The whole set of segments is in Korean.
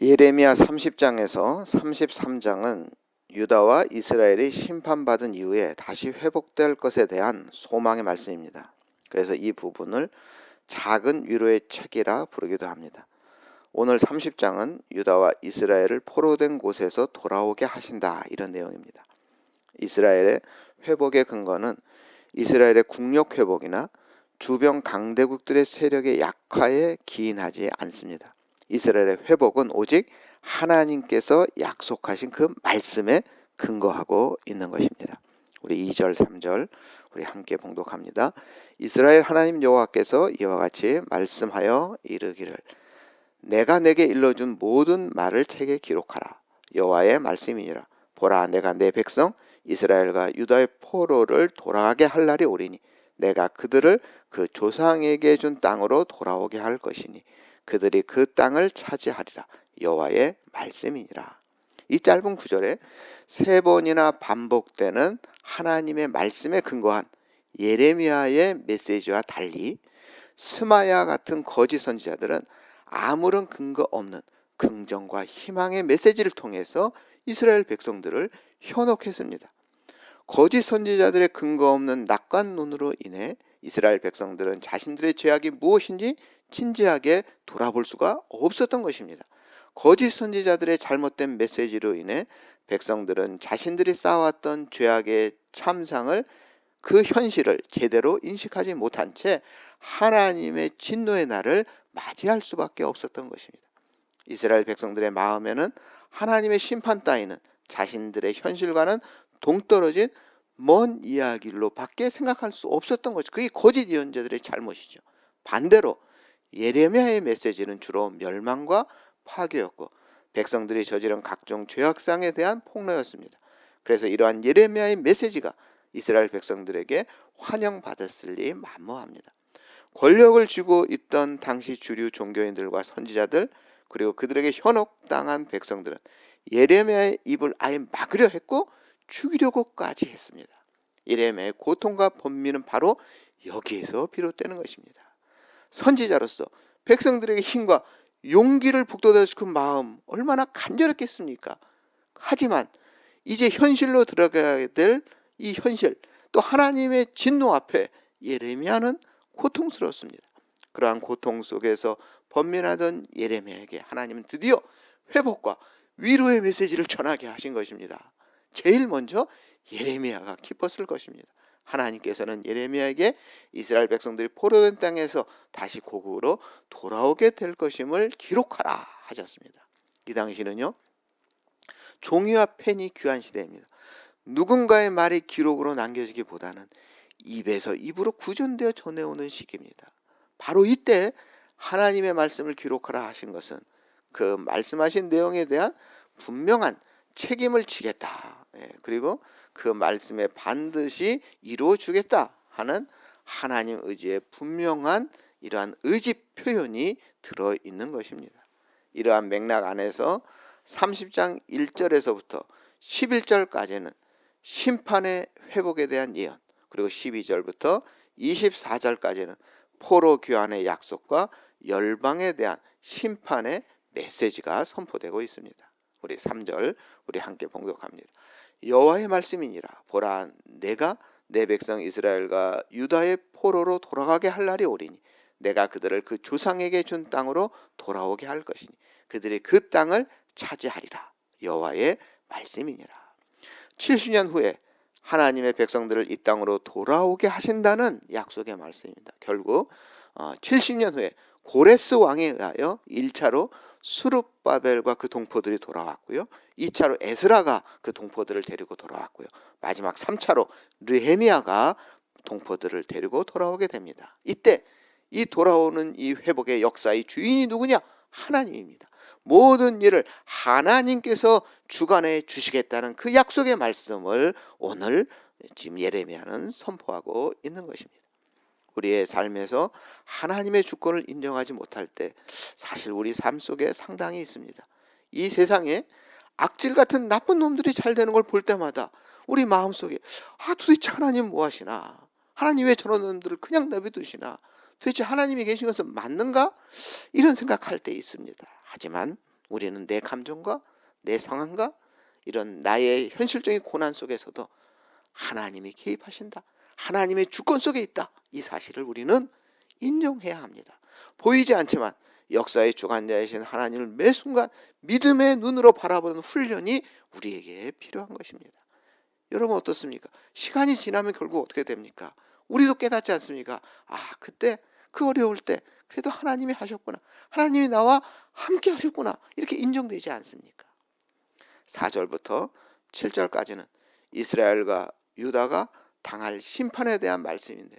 예레미야 30장에서 33장은 유다와 이스라엘이 심판받은 이후에 다시 회복될 것에 대한 소망의 말씀입니다. 그래서 이 부분을 작은 위로의 책이라 부르기도 합니다. 오늘 30장은 유다와 이스라엘을 포로된 곳에서 돌아오게 하신다, 이런 내용입니다. 이스라엘의 회복의 근거는 이스라엘의 국력 회복이나 주변 강대국들의 세력의 약화에 기인하지 않습니다. 이스라엘의 회복은 오직 하나님께서 약속하신 그 말씀에 근거하고 있는 것입니다. 우리 2절 3절 우리 함께 봉독합니다. 이스라엘 하나님 여호와께서 이와 같이 말씀하여 이르기를 내가 내게 일러준 모든 말을 책에 기록하라. 여호와의 말씀이니라. 보라, 내가 내 백성 이스라엘과 유다의 포로를 돌아가게 할 날이 오리니 내가 그들을 그 조상에게 준 땅으로 돌아오게 할 것이니 그들이 그 땅을 차지하리라. 여호와의 말씀이니라. 이 짧은 구절에 세 번이나 반복되는 하나님의 말씀에 근거한 예레미야의 메시지와 달리 스마야 같은 거짓 선지자들은 아무런 근거 없는 긍정과 희망의 메시지를 통해서 이스라엘 백성들을 현혹했습니다. 거짓 선지자들의 근거 없는 낙관론으로 인해 이스라엘 백성들은 자신들의 죄악이 무엇인지 진지하게 돌아볼 수가 없었던 것입니다. 거짓 선지자들의 잘못된 메시지로 인해 백성들은 자신들이 쌓아왔던 죄악의 참상을 그 현실을 제대로 인식하지 못한 채 하나님의 진노의 날을 맞이할 수밖에 없었던 것입니다. 이스라엘 백성들의 마음에는 하나님의 심판 따위는 자신들의 현실과는 동떨어진 먼 이야기로 밖에 생각할 수 없었던 것이죠. 그게 거짓 예언자들의 잘못이죠. 반대로 예레미야의 메시지는 주로 멸망과 파괴였고 백성들이 저지른 각종 죄악상에 대한 폭로였습니다. 그래서 이러한 예레미야의 메시지가 이스라엘 백성들에게 환영받았을 리 만무합니다. 권력을 쥐고 있던 당시 주류 종교인들과 선지자들 그리고 그들에게 현혹당한 백성들은 예레미야의 입을 아예 막으려 했고 죽이려고까지 했습니다. 예레미야의 고통과 번민은 바로 여기에서 비롯되는 것입니다. 선지자로서 백성들에게 힘과 용기를 북돋아주고 그 마음 얼마나 간절했겠습니까? 하지만 이제 현실로 들어가야 될 이 현실, 또 하나님의 진노 앞에 예레미야는 고통스러웠습니다. 그러한 고통 속에서 번민하던 예레미야에게 하나님은 드디어 회복과 위로의 메시지를 전하게 하신 것입니다. 제일 먼저 예레미야가 기뻤을 것입니다. 하나님께서는 예레미야에게 이스라엘 백성들이 포로된 땅에서 다시 고국으로 돌아오게 될 것임을 기록하라 하셨습니다. 이 당시는요, 종이와 펜이 귀한 시대입니다. 누군가의 말이 기록으로 남겨지기보다는 입에서 입으로 구전되어 전해오는 시기입니다. 바로 이때 하나님의 말씀을 기록하라 하신 것은 그 말씀하신 내용에 대한 분명한 책임을 지겠다. 그리고 그 말씀에 반드시 이루어 주겠다 하는 하나님 의지의 분명한 이러한 의지 표현이 들어있는 것입니다. 이러한 맥락 안에서 30장 1절에서부터 11절까지는 심판의 회복에 대한 예언, 그리고 12절부터 24절까지는 포로 귀환의 약속과 열방에 대한 심판의 메시지가 선포되고 있습니다. 우리 3절 우리 함께 봉독합니다. 여호와의 말씀이니라. 보라, 내가 내 백성 이스라엘과 유다의 포로로 돌아가게 할 날이 오리니 내가 그들을 그 조상에게 준 땅으로 돌아오게 할 것이니 그들이 그 땅을 차지하리라. 여호와의 말씀이니라. 70년 후에 하나님의 백성들을 이 땅으로 돌아오게 하신다는 약속의 말씀입니다. 결국 70년 후에 고레스 왕에 의하여 1차로 수룹바벨과 그 동포들이 돌아왔고요. 2차로 에스라가 그 동포들을 데리고 돌아왔고요. 마지막 3차로 느헤미야가 동포들을 데리고 돌아오게 됩니다. 이때 이 돌아오는 이 회복의 역사의 주인이 누구냐? 하나님입니다. 모든 일을 하나님께서 주관해 주시겠다는 그 약속의 말씀을 오늘 지금 예레미야는 선포하고 있는 것입니다. 우리의 삶에서 하나님의 주권을 인정하지 못할 때 사실 우리 삶 속에 상당히 있습니다. 이 세상에 악질 같은 나쁜 놈들이 잘 되는 걸 볼 때마다 우리 마음속에 도대체 하나님 뭐 하시나? 하나님 왜 저런 놈들을 그냥 내버려두시나? 도대체 하나님이 계신 것은 맞는가? 이런 생각할 때 있습니다. 하지만 우리는 내 감정과 내 상황과 이런 나의 현실적인 고난 속에서도 하나님이 개입하신다, 하나님의 주권 속에 있다, 이 사실을 우리는 인정해야 합니다. 보이지 않지만 역사의 주관자이신 하나님을 매 순간 믿음의 눈으로 바라보는 훈련이 우리에게 필요한 것입니다. 여러분 어떻습니까? 시간이 지나면 결국 어떻게 됩니까? 우리도 깨닫지 않습니까? 그때 그 어려울 때 그래도 하나님이 하셨구나, 하나님이 나와 함께 하셨구나, 이렇게 인정되지 않습니까? 4절부터 7절까지는 이스라엘과 유다가 당할 심판에 대한 말씀인데,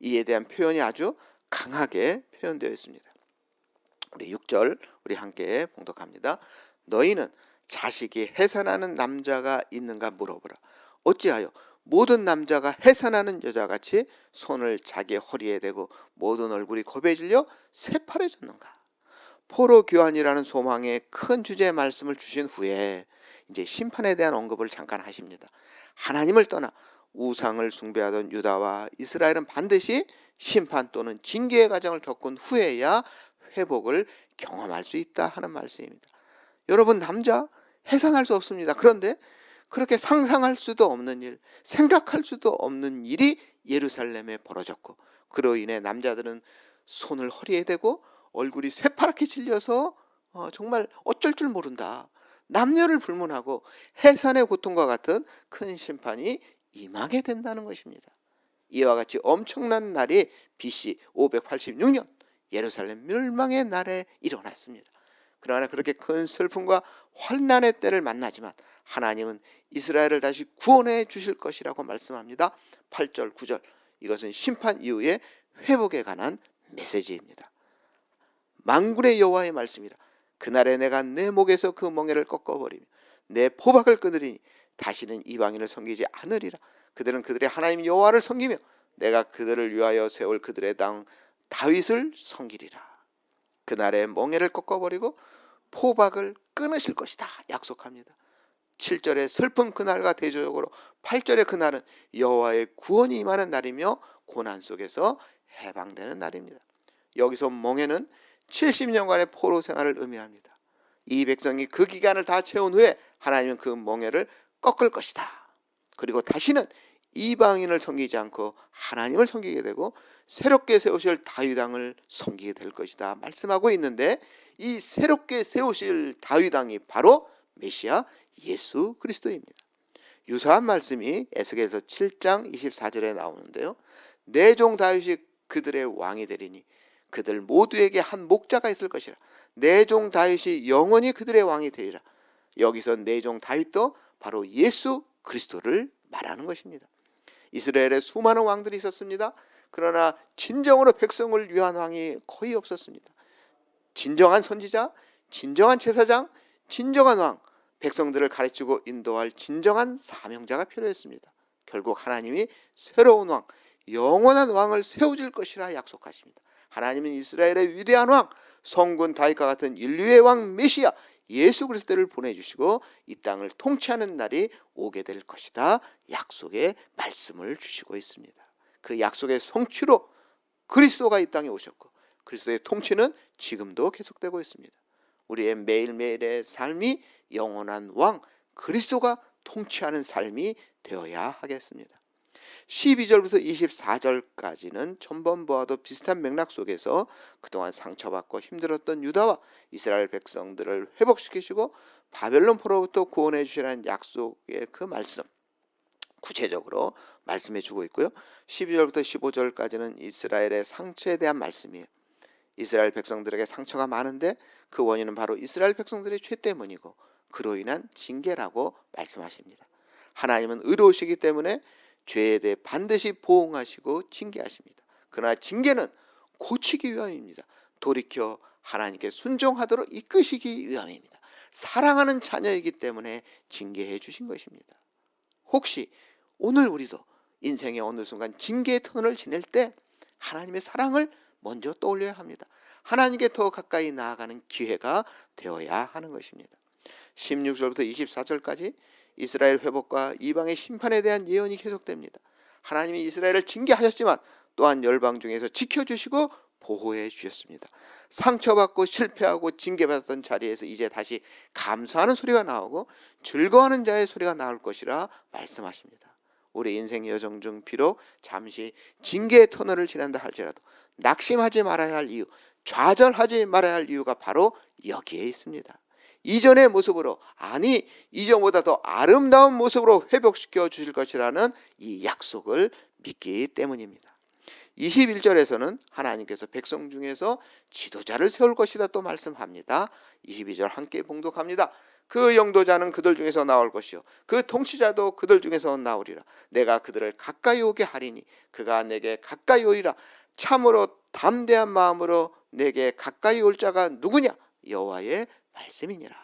이에 대한 표현이 아주 강하게 표현되어 있습니다. 우리 6절 우리 함께 봉독합니다. 너희는 자식이 해산하는 남자가 있는가 물어보라. 어찌하여 모든 남자가 해산하는 여자같이 손을 자기 허리에 대고 모든 얼굴이 겁에 질려 새파래졌는가. 포로 교환이라는 소망의 큰 주제의 말씀을 주신 후에 이제 심판에 대한 언급을 잠깐 하십니다. 하나님을 떠나 우상을 숭배하던 유다와 이스라엘은 반드시 심판 또는 징계의 과정을 겪은 후에야 회복을 경험할 수 있다 하는 말씀입니다. 여러분, 남자 해산할 수 없습니다. 그런데 그렇게 상상할 수도 없는 일, 생각할 수도 없는 일이 예루살렘에 벌어졌고, 그로 인해 남자들은 손을 허리에 대고 얼굴이 새파랗게 질려서 정말 어쩔 줄 모른다, 남녀를 불문하고 해산의 고통과 같은 큰 심판이 임하게 된다는 것입니다. 이와 같이 엄청난 날이 BC 586년 예루살렘 멸망의 날에 일어났습니다. 그러나 그렇게 큰 슬픔과 환난의 때를 만나지만 하나님은 이스라엘을 다시 구원해 주실 것이라고 말씀합니다. 8절 9절, 이것은 심판 이후의 회복에 관한 메시지입니다. 만군의 여호와의 말씀이라. 그날에 내가 내 목에서 그 멍에를 꺾어버리며 내 포박을 끊으리니 다시는 이방인을 섬기지 않으리라. 그들은 그들의 하나님 여호와를 섬기며 내가 그들을 위하여 세울 그들의 당 다윗을 섬기리라. 그날에 멍에를 꺾어버리고 포박을 끊으실 것이다 약속합니다. 7절의 슬픈 그날과 대조적으로 8절의 그날은 여호와의 구원이 임하는 날이며 고난 속에서 해방되는 날입니다. 여기서 멍에는 70년간의 포로 생활을 의미합니다. 이 백성이 그 기간을 다 채운 후에 하나님은 그 멍에를 꺾을 것이다. 그리고 다시는 이방인을 섬기지 않고 하나님을 섬기게 되고 새롭게 세우실 다윗 왕을 섬기게 될 것이다 말씀하고 있는데, 이 새롭게 세우실 다윗 왕이 바로 메시아 예수 그리스도입니다. 유사한 말씀이 에스겔서 7장 24절에 나오는데요. 내 종 다윗이 그들의 왕이 되리니 그들 모두에게 한 목자가 있을 것이라. 내 종 다윗이 영원히 그들의 왕이 되리라. 여기서 내 종 다윗도 바로 예수 그리스도를 말하는 것입니다. 이스라엘에 수많은 왕들이 있었습니다. 그러나 진정으로 백성을 위한 왕이 거의 없었습니다. 진정한 선지자, 진정한 제사장, 진정한 왕, 백성들을 가르치고 인도할 진정한 사명자가 필요했습니다. 결국 하나님이 새로운 왕, 영원한 왕을 세워줄 것이라 약속하십니다. 하나님은 이스라엘의 위대한 왕, 성군 다윗과 같은 인류의 왕 메시아 예수 그리스도를 보내주시고 이 땅을 통치하는 날이 오게 될 것이다 약속의 말씀을 주시고 있습니다. 그 약속의 성취로 그리스도가 이 땅에 오셨고 그리스도의 통치는 지금도 계속되고 있습니다. 우리의 매일매일의 삶이 영원한 왕 그리스도가 통치하는 삶이 되어야 하겠습니다. 12절부터 24절까지는 전번 보아도 비슷한 맥락 속에서 그동안 상처받고 힘들었던 유다와 이스라엘 백성들을 회복시키시고 바벨론 포로부터 구원해 주시라는 약속의 그 말씀 구체적으로 말씀해 주고 있고요. 12절부터 15절까지는 이스라엘의 상처에 대한 말씀이에요. 이스라엘 백성들에게 상처가 많은데 그 원인은 바로 이스라엘 백성들의 죄 때문이고 그로 인한 징계라고 말씀하십니다. 하나님은 의로우시기 때문에 죄에 대해 반드시 보응하시고 징계하십니다. 그러나 징계는 고치기 위함입니다. 돌이켜 하나님께 순종하도록 이끄시기 위함입니다. 사랑하는 자녀이기 때문에 징계해 주신 것입니다. 혹시 오늘 우리도 인생의 어느 순간 징계의 터널을 지낼 때 하나님의 사랑을 먼저 떠올려야 합니다. 하나님께 더 가까이 나아가는 기회가 되어야 하는 것입니다. 16절부터 24절까지 이스라엘 회복과 이방의 심판에 대한 예언이 계속됩니다. 하나님이 이스라엘을 징계하셨지만 또한 열방 중에서 지켜주시고 보호해 주셨습니다. 상처받고 실패하고 징계받았던 자리에서 이제 다시 감사하는 소리가 나오고 즐거워하는 자의 소리가 나올 것이라 말씀하십니다. 우리 인생 여정 중 비록 잠시 징계의 터널을 지난다 할지라도 낙심하지 말아야 할 이유, 좌절하지 말아야 할 이유가 바로 여기에 있습니다. 이전의 모습으로, 아니 이전보다 더 아름다운 모습으로 회복시켜 주실 것이라는 이 약속을 믿기 때문입니다. 21절에서는 하나님께서 백성 중에서 지도자를 세울 것이다 또 말씀합니다. 22절 함께 봉독합니다. 그 영도자는 그들 중에서 나올 것이요 그 통치자도 그들 중에서 나오리라. 내가 그들을 가까이 오게 하리니 그가 내게 가까이 오리라. 참으로 담대한 마음으로 내게 가까이 올 자가 누구냐? 여호와의 말씀이니라.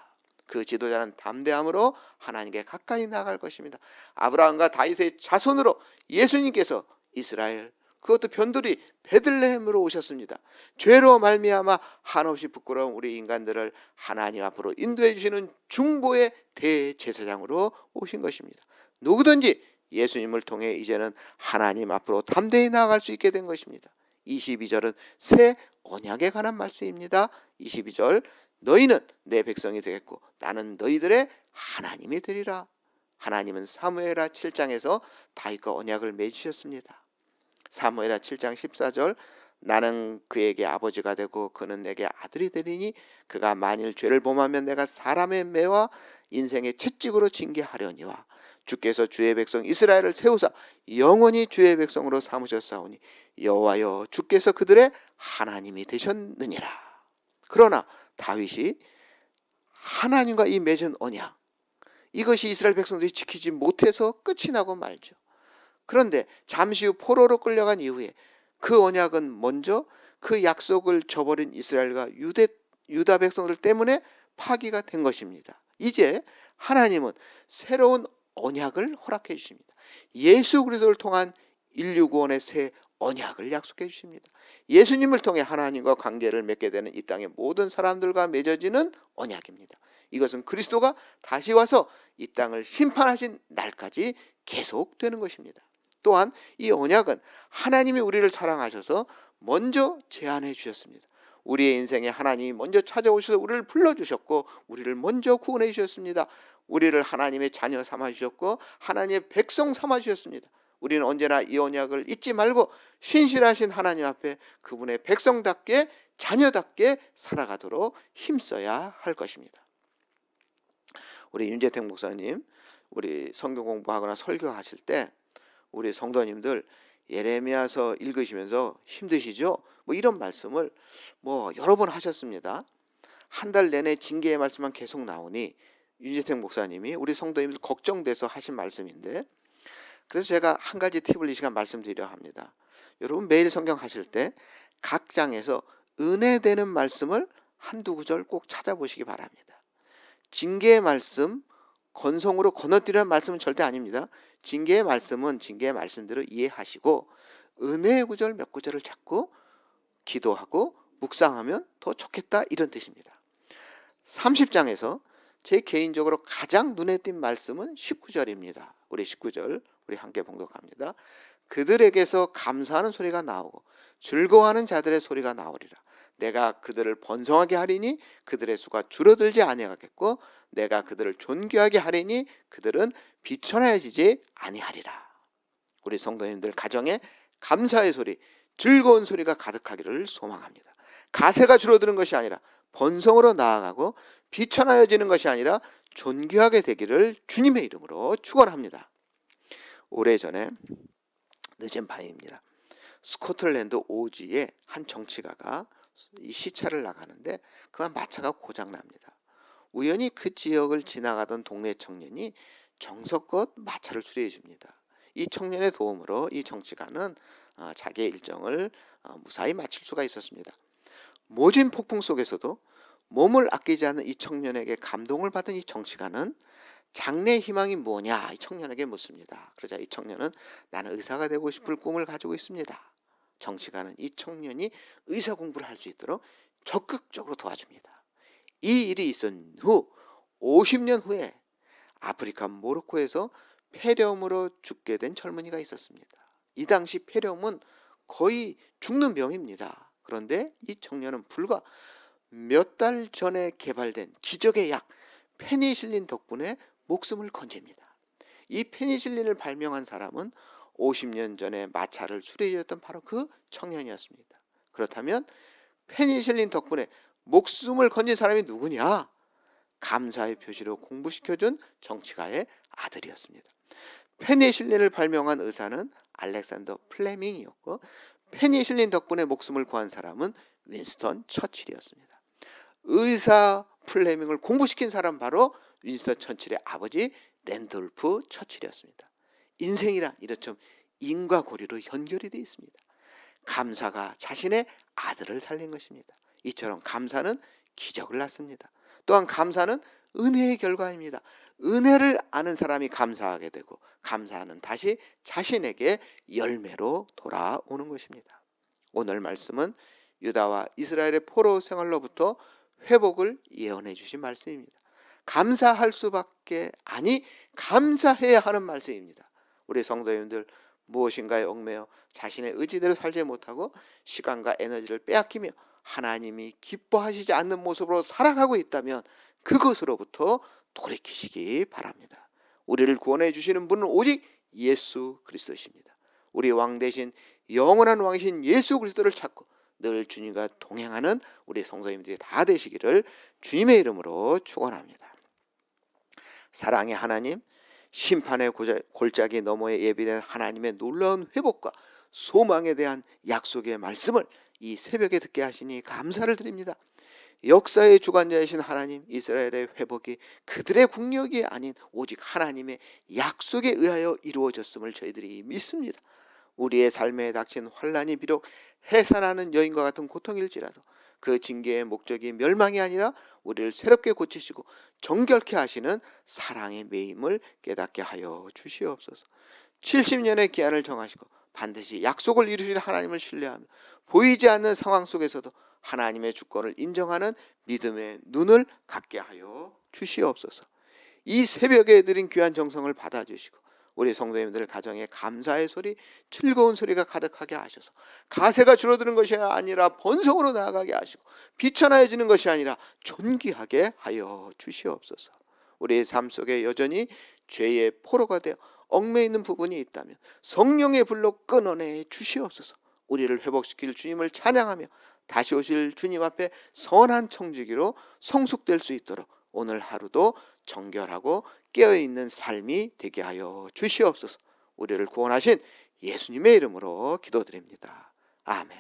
그 지도자는 담대함으로 하나님께 가까이 나갈 것입니다. 아브라함과 다윗의 자손으로 예수님께서 이스라엘, 그것도 변두리 베들레헴으로 오셨습니다. 죄로 말미암아 한없이 부끄러운 우리 인간들을 하나님 앞으로 인도해 주시는 중보의 대제사장으로 오신 것입니다. 누구든지 예수님을 통해 이제는 하나님 앞으로 담대히 나아갈 수 있게 된 것입니다. 22절은 새 언약에 관한 말씀입니다. 22절 너희는 내 백성이 되겠고 나는 너희들의 하나님이 되리라. 하나님은 사무엘하 7장에서 다윗과 언약을 맺으셨습니다. 사무엘하 7장 14절 나는 그에게 아버지가 되고 그는 내게 아들이 되리니 그가 만일 죄를 범하면 내가 사람의 매와 인생의 채찍으로 징계하려니와 주께서 주의 백성 이스라엘을 세우사 영원히 주의 백성으로 삼으셨사오니 여호와여 주께서 그들의 하나님이 되셨느니라. 그러나 다윗이 하나님과 이 맺은 언약, 이것이 이스라엘 백성들이 지키지 못해서 끝이 나고 말죠. 그런데 잠시 후 포로로 끌려간 이후에 그 언약은 먼저 그 약속을 저버린 이스라엘과 유다 백성들 때문에 파기가 된 것입니다. 이제 하나님은 새로운 언약을 허락해 주십니다. 예수 그리스도를 통한 인류 구원의 새 언약을 약속해 주십니다. 예수님을 통해 하나님과 관계를 맺게 되는 이 땅의 모든 사람들과 맺어지는 언약입니다. 이것은 그리스도가 다시 와서 이 땅을 심판하신 날까지 계속되는 것입니다. 또한 이 언약은 하나님이 우리를 사랑하셔서 먼저 제안해 주셨습니다. 우리의 인생에 하나님이 먼저 찾아오셔서 우리를 불러주셨고 우리를 먼저 구원해 주셨습니다. 우리를 하나님의 자녀 삼아 주셨고 하나님의 백성 삼아 주셨습니다. 우리는 언제나 이 언약을 잊지 말고 신실하신 하나님 앞에 그분의 백성답게 자녀답게 살아가도록 힘써야 할 것입니다. 우리 윤재택 목사님, 우리 성경 공부하거나 설교하실 때 우리 성도님들 예레미야서 읽으시면서 힘드시죠? 이런 말씀을 여러 번 하셨습니다. 한 달 내내 징계의 말씀만 계속 나오니 윤재택 목사님이 우리 성도님들 걱정돼서 하신 말씀인데, 그래서 제가 한 가지 팁을 이 시간 말씀드려 합니다. 여러분 매일 성경 하실 때 각 장에서 은혜되는 말씀을 한두 구절 꼭 찾아보시기 바랍니다. 징계의 말씀, 건성으로 건너뛰는 말씀은 절대 아닙니다. 징계의 말씀은 징계의 말씀대로 이해하시고 은혜의 구절 몇 구절을 찾고 기도하고 묵상하면 더 좋겠다, 이런 뜻입니다. 30장에서 제 개인적으로 가장 눈에 띈 말씀은 19절입니다. 우리 19절 우리 함께 봉독합니다. 그들에게서 감사하는 소리가 나오고 즐거워하는 자들의 소리가 나오리라. 내가 그들을 번성하게 하리니 그들의 수가 줄어들지 아니하겠고 내가 그들을 존귀하게 하리니 그들은 비천하여지지 아니하리라. 우리 성도님들 가정에 감사의 소리, 즐거운 소리가 가득하기를 소망합니다. 가세가 줄어드는 것이 아니라 번성으로 나아가고 비천하여지는 것이 아니라 존귀하게 되기를 주님의 이름으로 축원합니다. 오래전에 늦은 밤입니다. 스코틀랜드 오지의 한 정치가가 이 시차를 나가는데 그만 마차가 고장납니다. 우연히 그 지역을 지나가던 동네 청년이 정성껏 마차를 수리해 줍니다. 이 청년의 도움으로 이 정치가는 자기의 일정을 무사히 마칠 수가 있었습니다. 모진 폭풍 속에서도 몸을 아끼지 않는 이 청년에게 감동을 받은 이 정치가는 장래의 희망이 뭐냐 이 청년에게 묻습니다. 그러자 이 청년은 나는 의사가 되고 싶을 꿈을 가지고 있습니다. 정치가는 이 청년이 의사 공부를 할 수 있도록 적극적으로 도와줍니다. 이 일이 있은 후 50년 후에 아프리카 모로코에서 폐렴으로 죽게 된 젊은이가 있었습니다. 이 당시 폐렴은 거의 죽는 병입니다. 그런데 이 청년은 불과 몇 달 전에 개발된 기적의 약 페니실린 덕분에 목숨을 건집니다. 이 페니실린을 발명한 사람은 50년 전에 마차를 수리해줬던 바로 그 청년이었습니다. 그렇다면 페니실린 덕분에 목숨을 건진 사람이 누구냐? 감사의 표시로 공부시켜준 정치가의 아들이었습니다. 페니실린을 발명한 의사는 알렉산더 플레밍이었고, 페니실린 덕분에 목숨을 구한 사람은 윈스턴 처칠이었습니다. 의사 플레밍을 공부시킨 사람 바로 윈스턴 처칠의 아버지 랜돌프 처칠이었습니다. 인생이란 이렇죠. 인과 고리로 연결이 되어 있습니다. 감사가 자신의 아들을 살린 것입니다. 이처럼 감사는 기적을 낳습니다. 또한 감사는 은혜의 결과입니다. 은혜를 아는 사람이 감사하게 되고, 감사는 다시 자신에게 열매로 돌아오는 것입니다. 오늘 말씀은 유다와 이스라엘의 포로 생활로부터 회복을 예언해 주신 말씀입니다. 감사할 수밖에 아니 감사해야 하는 말씀입니다. 우리 성도님들 무엇인가에 얽매여 자신의 의지대로 살지 못하고 시간과 에너지를 빼앗기며 하나님이 기뻐하시지 않는 모습으로 살아가고 있다면 그것으로부터 돌이키시기 바랍니다. 우리를 구원해 주시는 분은 오직 예수 그리스도십니다. 우리 왕 대신 영원한 왕이신 예수 그리스도를 찾고 늘 주님과 동행하는 우리 성도님들이 다 되시기를 주님의 이름으로 축원합니다. 사랑의 하나님, 심판의 골짜기 너머에 예비된 하나님의 놀라운 회복과 소망에 대한 약속의 말씀을 이 새벽에 듣게 하시니 감사를 드립니다. 역사의 주관자이신 하나님, 이스라엘의 회복이 그들의 국력이 아닌 오직 하나님의 약속에 의하여 이루어졌음을 저희들이 믿습니다. 우리의 삶에 닥친 환난이 비록 해산하는 여인과 같은 고통일지라도 그 징계의 목적이 멸망이 아니라 우리를 새롭게 고치시고 정결케 하시는 사랑의 매임을 깨닫게 하여 주시옵소서. 70년의 기한을 정하시고 반드시 약속을 이루시는 하나님을 신뢰하며 보이지 않는 상황 속에서도 하나님의 주권을 인정하는 믿음의 눈을 갖게 하여 주시옵소서. 이 새벽에 드린 귀한 정성을 받아주시고 우리 성도님들 가정에 감사의 소리, 즐거운 소리가 가득하게 하셔서 가세가 줄어드는 것이 아니라 번성으로 나아가게 하시고 비천하여지는 것이 아니라 존귀하게 하여 주시옵소서. 우리의 삶 속에 여전히 죄의 포로가 되어 얽매여 있는 부분이 있다면 성령의 불로 끊어내 주시옵소서. 우리를 회복시킬 주님을 찬양하며 다시 오실 주님 앞에 선한 청지기로 성숙될 수 있도록 오늘 하루도 정결하고 깨어있는 삶이 되게 하여 주시옵소서. 우리를 구원하신 예수님의 이름으로 기도드립니다. 아멘.